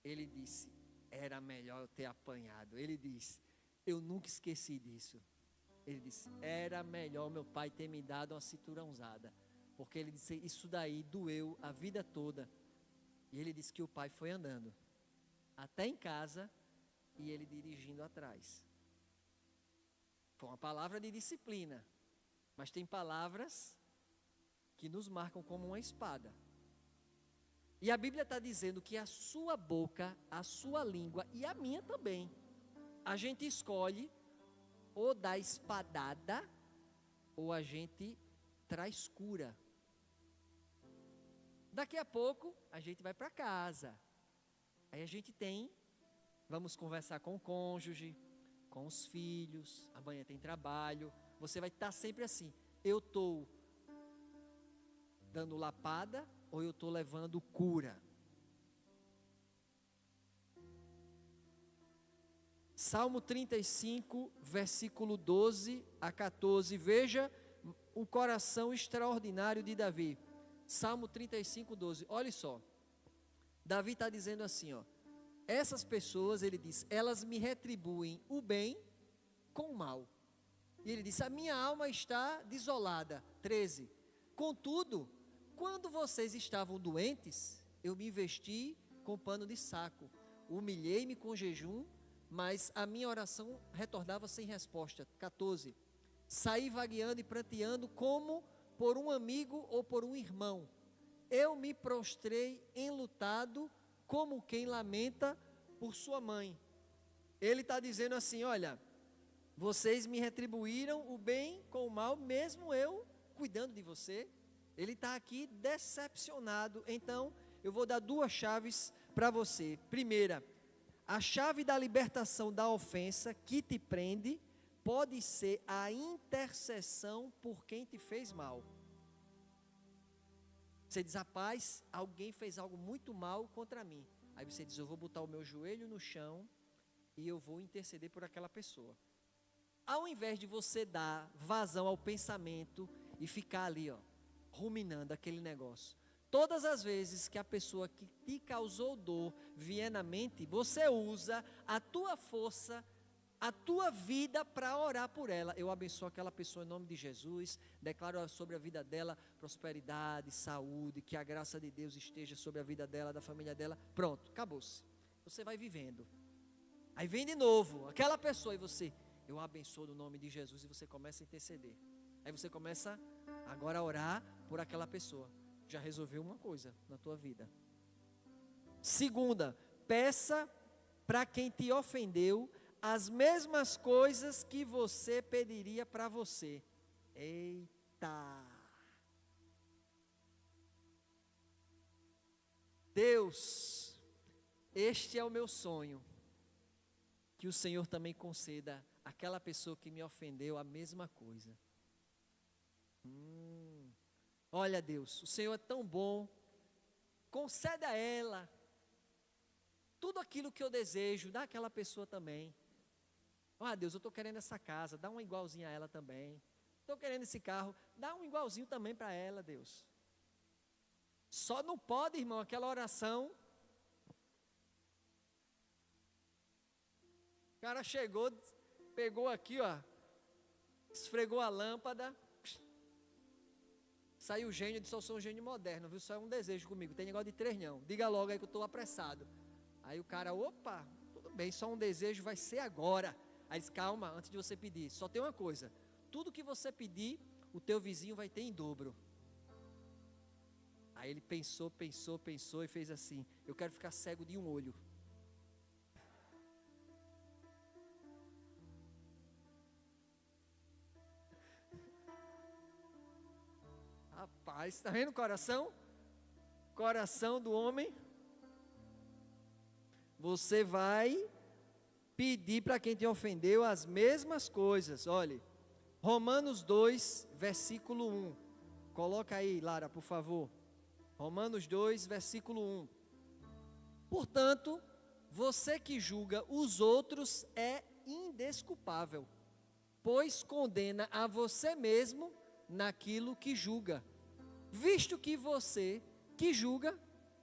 Ele disse, era melhor eu ter apanhado. Ele disse, eu nunca esqueci disso. Ele disse, era melhor meu pai ter me dado uma cintura usada. Porque ele disse, isso daí doeu a vida toda. E ele disse que o pai foi andando até em casa e ele dirigindo atrás. Foi uma palavra de disciplina. Mas tem palavras que nos marcam como uma espada. E a Bíblia está dizendo que a sua boca, a sua língua e a minha também, a gente escolhe ou dá espadada ou a gente traz cura. Daqui a pouco a gente vai para casa. Aí a gente tem Vamos conversar com o cônjuge, com os filhos, amanhã tem trabalho. Você vai estar sempre assim, eu estou dando lapada ou eu estou levando cura? Salmo 35, versículo 12 a 14, veja o coração extraordinário de Davi. Salmo 35, 12, olha só, Davi está dizendo assim, ó, essas pessoas, ele diz, elas me retribuem o bem com o mal. E ele diz, a minha alma está desolada. 13, contudo, quando vocês estavam doentes, eu me vesti com pano de saco, humilhei-me com jejum, mas a minha oração retornava sem resposta. 14, saí vagueando e pranteando como por um amigo ou por um irmão. Eu me prostrei enlutado como quem lamenta por sua mãe. Ele está dizendo assim, olha, vocês me retribuíram o bem com o mal, mesmo eu cuidando de você. Ele está aqui decepcionado. Então, eu vou dar duas chaves para você. Primeira, a chave da libertação da ofensa que te prende pode ser a intercessão por quem te fez mal. Você diz, rapaz, alguém fez algo muito mal contra mim. Aí você diz, eu vou botar o meu joelho no chão e eu vou interceder por aquela pessoa. Ao invés de você dar vazão ao pensamento e ficar ali, ó, ruminando aquele negócio. Todas as vezes que a pessoa que te causou dor vier na mente, você usa a tua força, a tua vida para orar por ela. Eu abençoo aquela pessoa em nome de Jesus, declaro sobre a vida dela prosperidade, saúde, que a graça de Deus esteja sobre a vida dela, da família dela. Pronto, acabou-se. Você vai vivendo. Aí vem de novo aquela pessoa e você, eu abençoo no nome de Jesus, e você começa a interceder. Aí você começa agora a orar por aquela pessoa. Já resolveu uma coisa na tua vida. Segunda, peça para quem te ofendeu as mesmas coisas que você pediria para você. Eita! Deus, este é o meu sonho, que o Senhor também conceda àquela pessoa que me ofendeu a mesma coisa. Olha, Deus, o Senhor é tão bom, conceda a ela tudo aquilo que eu desejo, dá àquela pessoa também. Deus, eu estou querendo essa casa, dá uma igualzinha a ela também. Estou querendo esse carro, dá um igualzinho também para ela, Deus. Só não pode, irmão, aquela oração. O cara chegou, pegou aqui, ó, esfregou a lâmpada, saiu o gênio, disse, eu sou um gênio moderno, viu? Só é um desejo comigo, tem negócio de 3 não, diga logo aí que eu estou apressado. Aí o cara, opa, tudo bem, só um desejo vai ser agora. Aí diz, calma, antes de você pedir, só tem uma coisa, tudo que você pedir, o teu vizinho vai ter em dobro. Aí ele pensou e fez assim, eu quero ficar cego de um olho. Rapaz, está vendo o coração? Coração do homem. Você vai pedir para quem te ofendeu as mesmas coisas. Olhe, Romanos 2, versículo 1. Coloca aí, Lara, por favor. Romanos 2, versículo 1. Portanto, você que julga os outros é indesculpável, pois condena a você mesmo naquilo que julga, visto que você que julga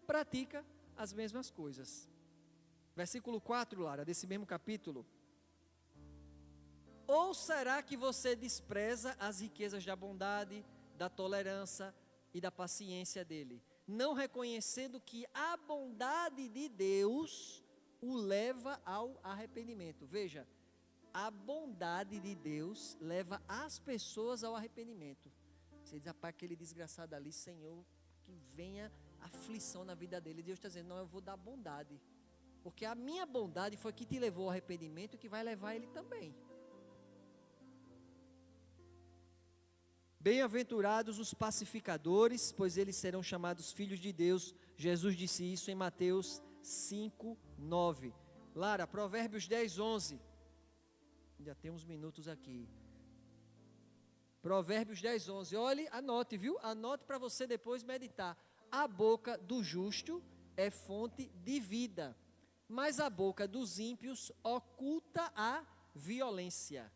pratica as mesmas coisas. Versículo 4, Lara, desse mesmo capítulo. Ou será que você despreza as riquezas da bondade, da tolerância e da paciência dele, não reconhecendo que a bondade de Deus o leva ao arrependimento? Veja, a bondade de Deus leva as pessoas ao arrependimento. Você diz, rapaz, aquele desgraçado ali, Senhor, que venha aflição na vida dele. Deus está dizendo, não, eu vou dar bondade, porque a minha bondade foi que te levou ao arrependimento e que vai levar ele também. Bem-aventurados os pacificadores, pois eles serão chamados filhos de Deus. Jesus disse isso em Mateus 5, 9. Lara, Provérbios 10, 11. Já tem uns minutos aqui. Provérbios 10, 11. Olhe, anote, viu? Anote para você depois meditar. A boca do justo é fonte de vida, mas a boca dos ímpios oculta a violência.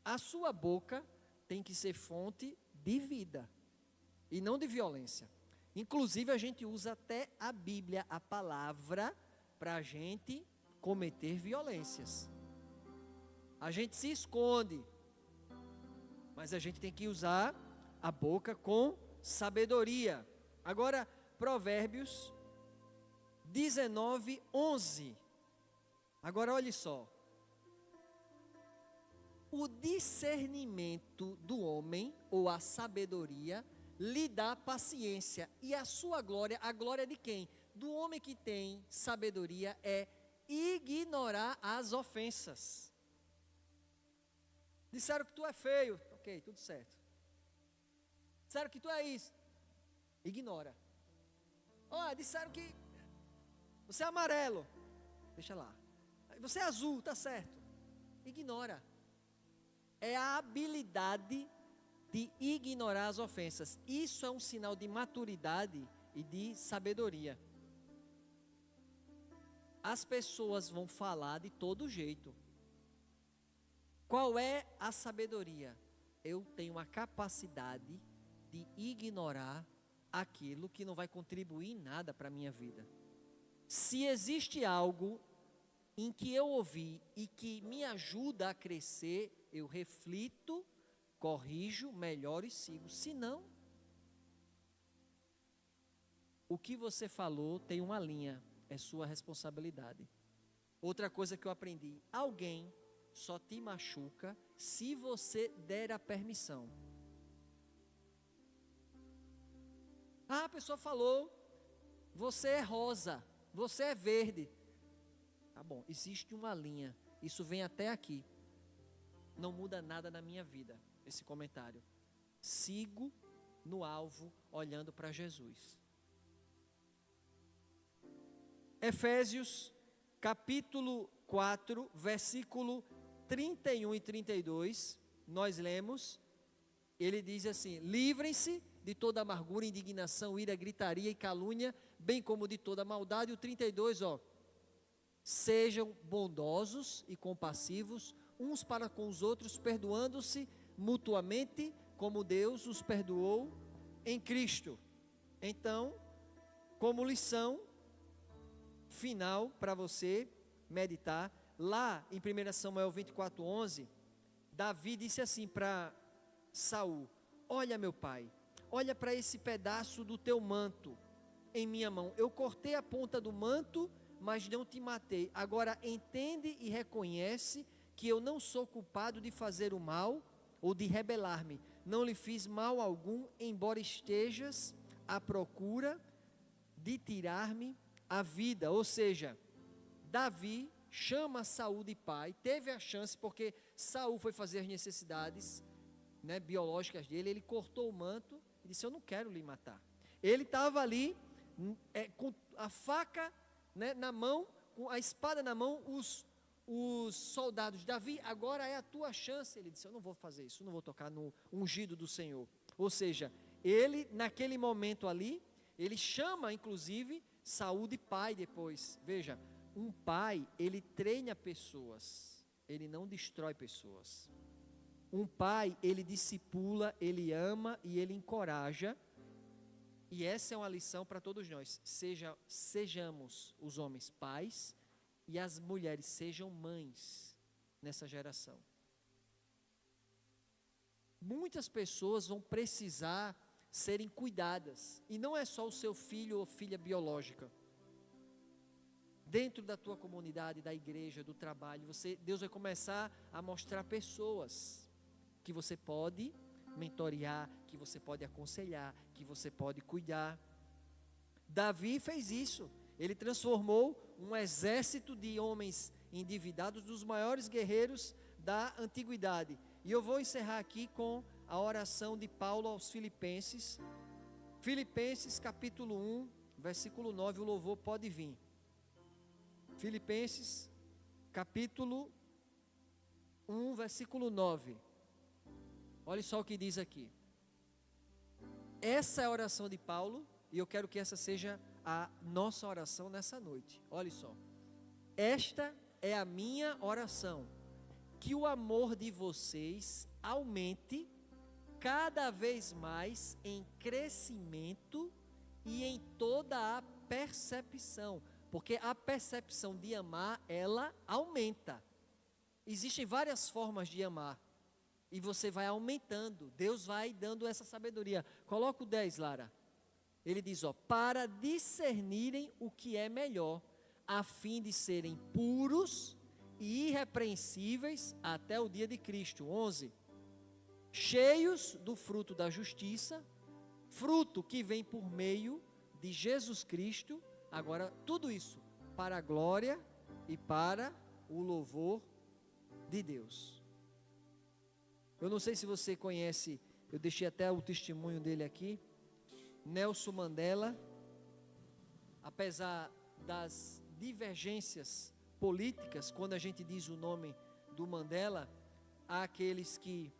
A sua boca tem que ser fonte de vida e não de violência. Inclusive, a gente usa até a Bíblia, a palavra, para a gente cometer violências. A gente se esconde, mas a gente tem que usar a boca com sabedoria. Agora, Provérbios 19, 11. Agora, olhe só. O discernimento do homem, ou a sabedoria, lhe dá paciência. E a sua glória, a glória de quem? Do homem que tem sabedoria, é ignorar as ofensas. Disseram que tu é feio. Ok, tudo certo. Disseram que tu é isso. Ignora. Disseram que você é amarelo. Deixa lá. Você é azul, tá certo. Ignora. É a habilidade de ignorar as ofensas. Isso é um sinal de maturidade e de sabedoria. As pessoas vão falar de todo jeito. Qual é a sabedoria? Eu tenho a capacidade de ignorar aquilo que não vai contribuir em nada para a minha vida. Se existe algo em que eu ouvi e que me ajuda a crescer, eu reflito, corrijo, melhoro e sigo. Se não, o que você falou tem uma linha, é sua responsabilidade. Outra coisa que eu aprendi, alguém só te machuca se você der a permissão. A pessoa falou, você é rosa, você é verde. Tá bom, existe uma linha, isso vem até aqui. Não muda nada na minha vida, esse comentário. Sigo no alvo, olhando para Jesus. Efésios, capítulo 4, versículo 31 e 32, nós lemos, ele diz assim: livrem-se de toda amargura, indignação, ira, gritaria e calúnia, bem como de toda maldade. O 32, sejam bondosos e compassivos, uns para com os outros, perdoando-se mutuamente, como Deus os perdoou em Cristo. Então, como lição final para você meditar, lá em 1 Samuel 24, 11, Davi disse assim para Saul: olha, meu pai, olha para esse pedaço do teu manto em minha mão. Eu cortei a ponta do manto, mas não te matei. Agora entende e reconhece que eu não sou culpado de fazer o mal ou de rebelar-me. Não lhe fiz mal algum, embora estejas à procura de tirar-me a vida. Ou seja, Davi chama Saul de pai, teve a chance, porque Saul foi fazer as necessidades biológicas dele, ele cortou o manto e disse: eu não quero lhe matar. Ele estava ali com a faca na mão, com a espada na mão, os soldados: Davi, agora é a tua chance. Ele disse: eu não vou fazer isso, não vou tocar no ungido do Senhor. Ou seja, ele naquele momento ali, ele chama inclusive Saul de pai depois. Veja, um pai, ele treina pessoas, ele não destrói pessoas. Um pai, ele discipula, ele ama e ele encoraja. E essa é uma lição para todos nós. Sejamos os homens pais e as mulheres sejam mães nessa geração. Muitas pessoas vão precisar serem cuidadas. E não é só o seu filho ou filha biológica. Dentro da tua comunidade, da igreja, do trabalho, Deus vai começar a mostrar pessoas que você pode mentorear, que você pode aconselhar, que você pode cuidar. Davi fez isso. Ele transformou um exército de homens endividados dos maiores guerreiros da antiguidade. E eu vou encerrar aqui com a oração de Paulo aos Filipenses. Filipenses capítulo 1, versículo 9, o louvor pode vir. Filipenses, capítulo 1, versículo 9. Olha só o que diz aqui. Essa é a oração de Paulo, e eu quero que essa seja a nossa oração nessa noite. Olha só. Esta é a minha oração, que o amor de vocês aumente cada vez mais em crescimento e em toda a percepção, porque a percepção de amar, ela aumenta. Existem várias formas de amar, e você vai aumentando, Deus vai dando essa sabedoria. Coloca o 10, Lara. Ele diz, para discernirem o que é melhor, a fim de serem puros e irrepreensíveis até o dia de Cristo. 11. Cheios do fruto da justiça, fruto que vem por meio de Jesus Cristo. Agora, tudo isso para a glória e para o louvor de Deus. Eu não sei se você conhece, eu deixei até o testemunho dele aqui, Nelson Mandela. Apesar das divergências políticas, quando a gente diz o nome do Mandela, há aqueles que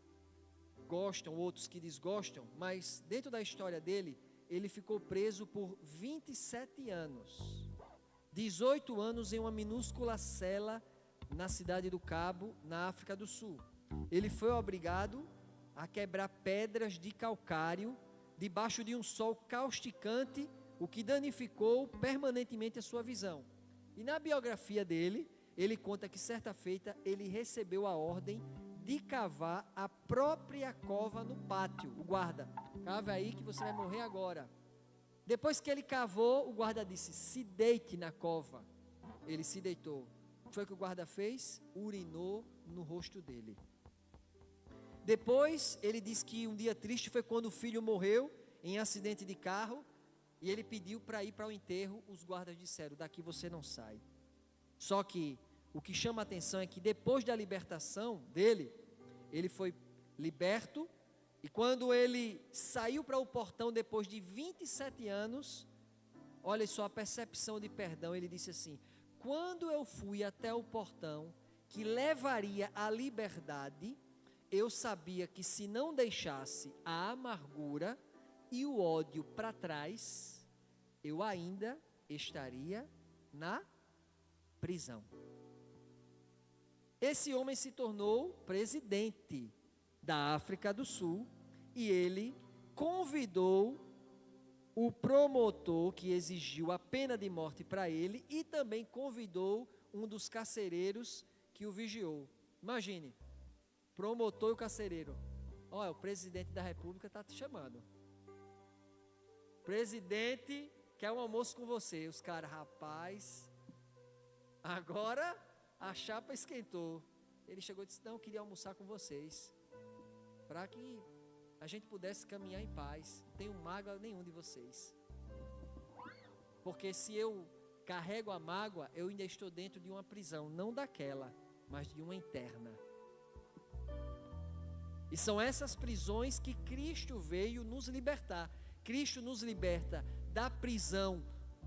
gostam, outros que desgostam, mas dentro da história dele, ele ficou preso por 27 anos, 18 anos em uma minúscula cela na cidade do Cabo, na África do Sul. Ele foi obrigado a quebrar pedras de calcário debaixo de um sol causticante, o que danificou permanentemente a sua visão. E na biografia dele, ele conta que certa feita ele recebeu a ordem de cavar a própria cova no pátio. O guarda, cava aí que você vai morrer agora. Depois que ele cavou, o guarda disse, se deite na cova. Ele se deitou. O que foi que o guarda fez? Urinou no rosto dele. Depois, ele diz que um dia triste foi quando o filho morreu em acidente de carro, e ele pediu para ir para o enterro. Os guardas disseram, daqui você não sai. Só que o que chama a atenção é que depois da libertação dele, ele foi liberto, e quando ele saiu para o portão depois de 27 anos, olha só a percepção de perdão, ele disse assim, quando eu fui até o portão que levaria à liberdade, eu sabia que se não deixasse a amargura e o ódio para trás, eu ainda estaria na prisão. Esse homem se tornou presidente da África do Sul e ele convidou o promotor que exigiu a pena de morte para ele e também convidou um dos carcereiros que o vigiou. Imagine, promotor e o carcereiro. Olha, o presidente da república está te chamando. Presidente quer um almoço com você. Os caras, rapaz, agora a chapa esquentou. Ele chegou e disse, não, eu queria almoçar com vocês, para que a gente pudesse caminhar em paz. Não tenho mágoa nenhum de vocês. Porque se eu carrego a mágoa, eu ainda estou dentro de uma prisão, não daquela, mas de uma interna. E são essas prisões que Cristo veio nos libertar. Cristo nos liberta da prisão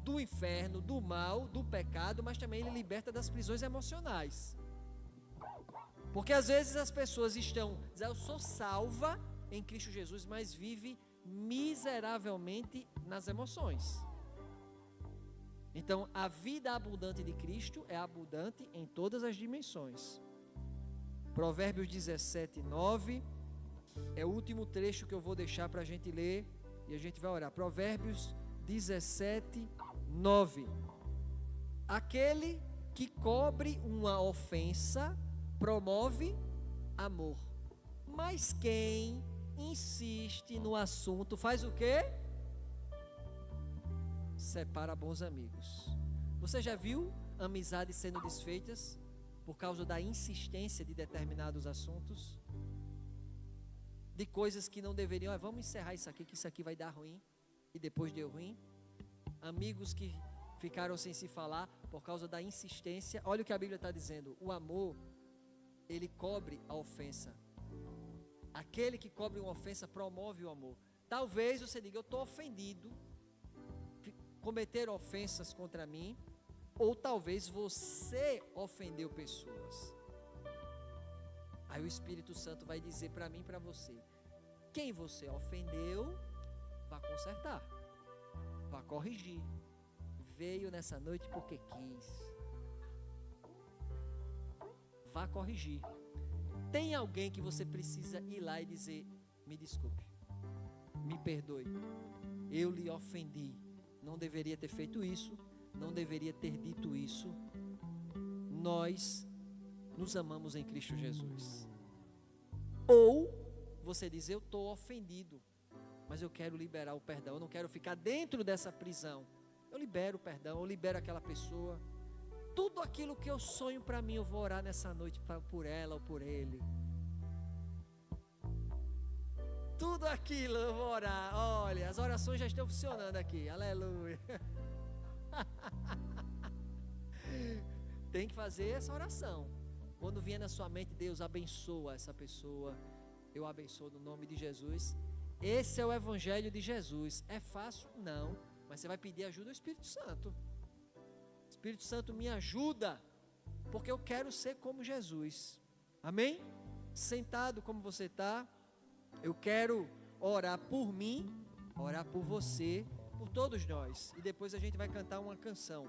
do inferno, do mal, do pecado, mas também Ele liberta das prisões emocionais. Porque às vezes as pessoas estão, eu sou salva em Cristo Jesus, mas vive miseravelmente nas emoções. Então, a vida abundante de Cristo é abundante em todas as dimensões. Provérbios 17, 9, é o último trecho que eu vou deixar para a gente ler, e a gente vai orar. Provérbios 17, 9. Aquele que cobre uma ofensa promove amor, mas quem insiste no assunto faz o quê? Separa bons amigos. Você já viu amizades sendo desfeitas por causa da insistência de determinados assuntos? De coisas que não deveriam, vamos encerrar isso aqui, que isso aqui vai dar ruim, e depois deu ruim. Amigos que ficaram sem se falar por causa da insistência. Olha o que a Bíblia está dizendo, o amor, ele cobre a ofensa. Aquele que cobre uma ofensa promove o amor. Talvez você diga, eu estou ofendido, cometeram ofensas contra mim, Ou talvez você ofendeu pessoas. Aí o Espírito Santo vai dizer para mim e para você: quem você ofendeu, vá consertar, vá corrigir. Veio nessa noite porque quis. Vá corrigir. Tem alguém que você precisa ir lá e dizer: me desculpe, me perdoe, eu lhe ofendi, não deveria ter feito isso, não deveria ter dito isso. Nós nos amamos em Cristo Jesus. Ou você diz: eu estou ofendido, mas eu quero liberar o perdão, eu não quero ficar dentro dessa prisão. Eu libero o perdão, eu libero aquela pessoa. Tudo aquilo que eu sonho para mim, eu vou orar nessa noite por ela ou por ele. Tudo aquilo eu vou orar. Olha, as orações já estão funcionando aqui. Aleluia. Tem que fazer essa oração. Quando vier na sua mente: Deus abençoa essa pessoa, eu abençoo no nome de Jesus. Esse é o Evangelho de Jesus. É fácil? Não. Mas você vai pedir ajuda ao Espírito Santo. Espírito Santo, me ajuda, porque eu quero ser como Jesus. Amém? Sentado como você está, eu quero orar por mim, orar por você, por todos nós. E depois a gente vai cantar uma canção.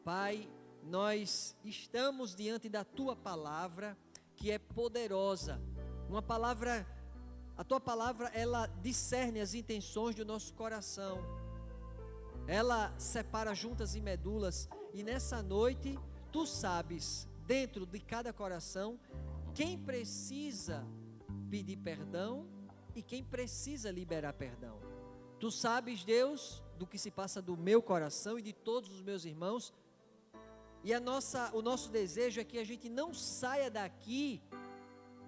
Pai, nós estamos diante da Tua palavra, que é poderosa. Uma palavra, a Tua palavra, ela discerne as intenções do nosso coração. Ela separa juntas e medulas. E nessa noite, Tu sabes, dentro de cada coração, quem precisa pedir perdão e quem precisa liberar perdão. Tu sabes, Deus, do que se passa do meu coração e de todos os meus irmãos. E o nosso desejo é que a gente não saia daqui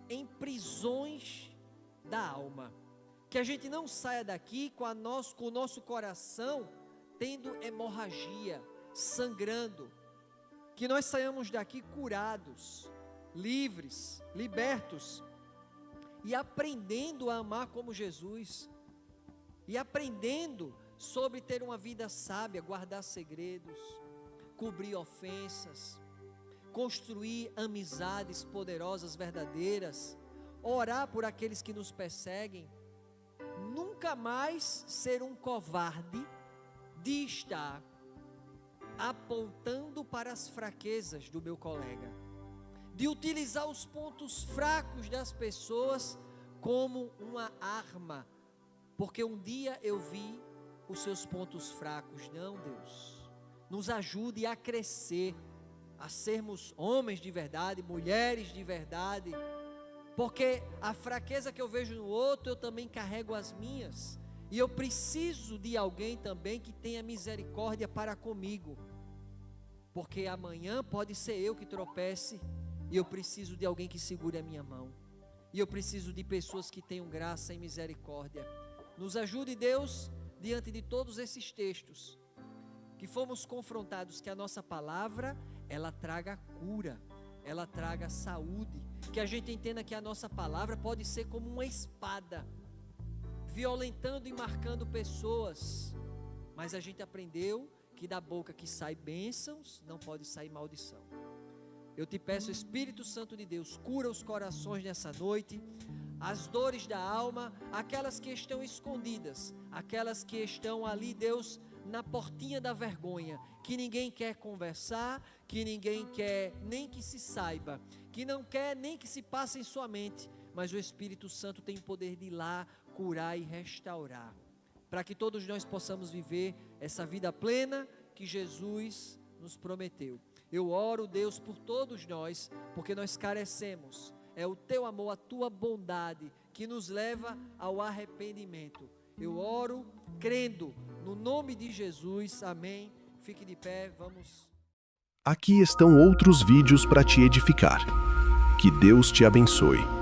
em prisões da alma. Que a gente não saia daqui com o nosso coração tendo hemorragia, sangrando. Que nós saiamos daqui curados, livres, libertos e aprendendo a amar como Jesus. E aprendendo sobre ter uma vida sábia, guardar segredos, cobrir ofensas, construir amizades poderosas, verdadeiras, orar por aqueles que nos perseguem, nunca mais ser um covarde de estar apontando para as fraquezas do meu colega, de utilizar os pontos fracos das pessoas como uma arma, porque um dia eu vi os seus pontos fracos. Não, Deus, nos ajude a crescer, a sermos homens de verdade, mulheres de verdade, porque a fraqueza que eu vejo no outro, eu também carrego as minhas, e eu preciso de alguém também que tenha misericórdia para comigo, porque amanhã pode ser eu que tropece, e eu preciso de alguém que segure a minha mão, e eu preciso de pessoas que tenham graça e misericórdia. Nos ajude, Deus, diante de todos esses textos, que fomos confrontados, que a nossa palavra, ela traga cura, ela traga saúde, que a gente entenda que a nossa palavra pode ser como uma espada, violentando e marcando pessoas, mas a gente aprendeu que da boca que sai bênçãos, não pode sair maldição. Eu te peço, Espírito Santo de Deus, cura os corações nessa noite, as dores da alma, aquelas que estão escondidas, aquelas que estão ali, Deus, na portinha da vergonha, que ninguém quer conversar, que ninguém quer nem que se saiba, que não quer nem que se passe em sua mente, mas o Espírito Santo tem o poder de ir lá, curar e restaurar, para que todos nós possamos viver essa vida plena que Jesus nos prometeu. Eu oro, Deus, por todos nós, porque nós carecemos. É o Teu amor, a Tua bondade que nos leva ao arrependimento. Eu oro crendo no nome de Jesus, amém. Fique de pé, vamos. Aqui estão outros vídeos para te edificar. Que Deus te abençoe.